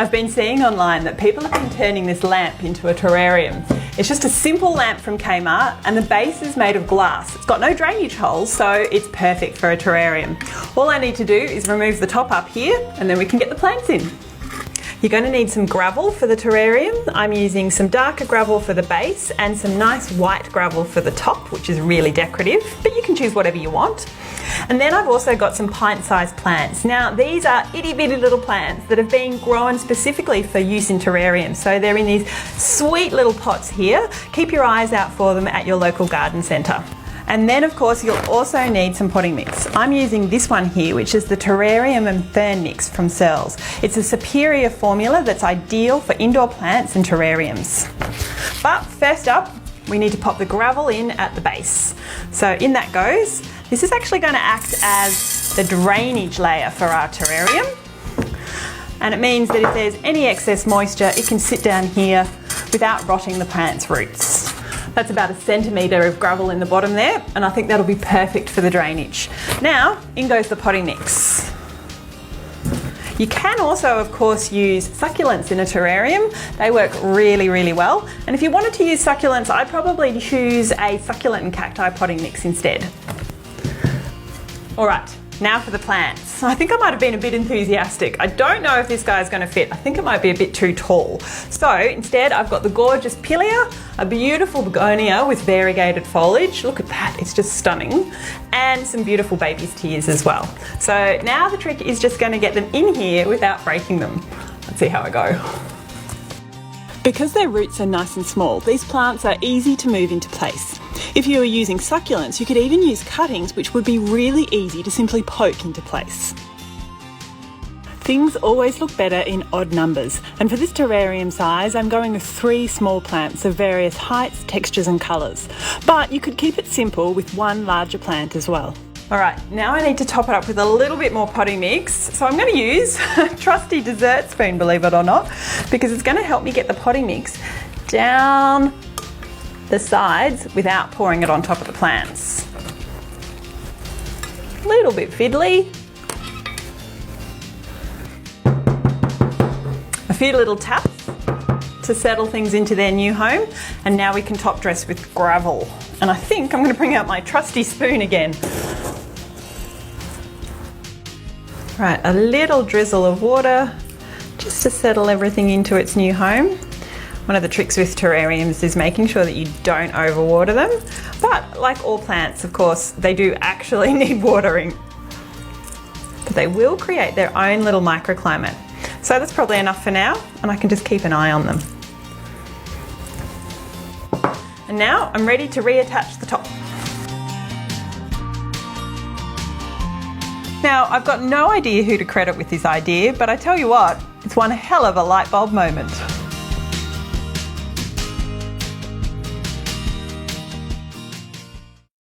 I've been seeing online that people have been turning this lamp into a terrarium. It's just a simple lamp from Kmart and the base is made of glass. It's got no drainage holes, so it's perfect for a terrarium. All I need to do is remove the top up here and then we can get the plants in. You're going to need some gravel for the terrarium. I'm using some darker gravel for the base and some nice white gravel for the top, which is really decorative, but you can choose whatever you want. And then I've also got some pint-sized plants. Now these are itty-bitty little plants that have been grown specifically for use in terrariums. So they're in these sweet little pots here. Keep your eyes out for them at your local garden centre. And then of course you'll also need some potting mix. I'm using this one here, which is the Terrarium and Fern Mix from Cells. It's a superior formula that's ideal for indoor plants and terrariums. But first up, we need to pop the gravel in at the base. So in that goes. This is actually going to act as the drainage layer for our terrarium. And it means that if there's any excess moisture, it can sit down here without rotting the plant's roots. That's about 1 centimetre of gravel in the bottom there, and I think that'll be perfect for the drainage. Now, in goes the potting mix. You can also, of course, use succulents in a terrarium. They work really, really well. And if you wanted to use succulents, I'd probably choose a succulent and cacti potting mix instead. All right, now for the plants. I think I might have been a bit enthusiastic. I don't know if this guy's going to fit. I think it might be a bit too tall. So instead, I've got the gorgeous Pilia, a beautiful begonia with variegated foliage. Look at that, it's just stunning. And some beautiful baby's tears as well. So now the trick is just going to get them in here without breaking them. Let's see how I go. Because their roots are nice and small, these plants are easy to move into place. If you were using succulents, you could even use cuttings, which would be really easy to simply poke into place. Things always look better in odd numbers, and for this terrarium size, I'm going with 3 small plants of various heights, textures and colours. But you could keep it simple with 1 larger plant as well. Alright, now I need to top it up with a little bit more potting mix. So I'm going to use a trusty dessert spoon, believe it or not, because it's going to help me get the potting mix down the sides without pouring it on top of the plants. A little bit fiddly. A few little taps to settle things into their new home, and now we can top dress with gravel. And I think I'm going to bring out my trusty spoon again. Right, a little drizzle of water just to settle everything into its new home. One of the tricks with terrariums is making sure that you don't overwater them, but like all plants, of course, they do actually need watering. But they will create their own little microclimate. So that's probably enough for now, and I can just keep an eye on them. And now I'm ready to reattach the top. Now, I've got no idea who to credit with this idea, but I tell you what, it's one hell of a light bulb moment.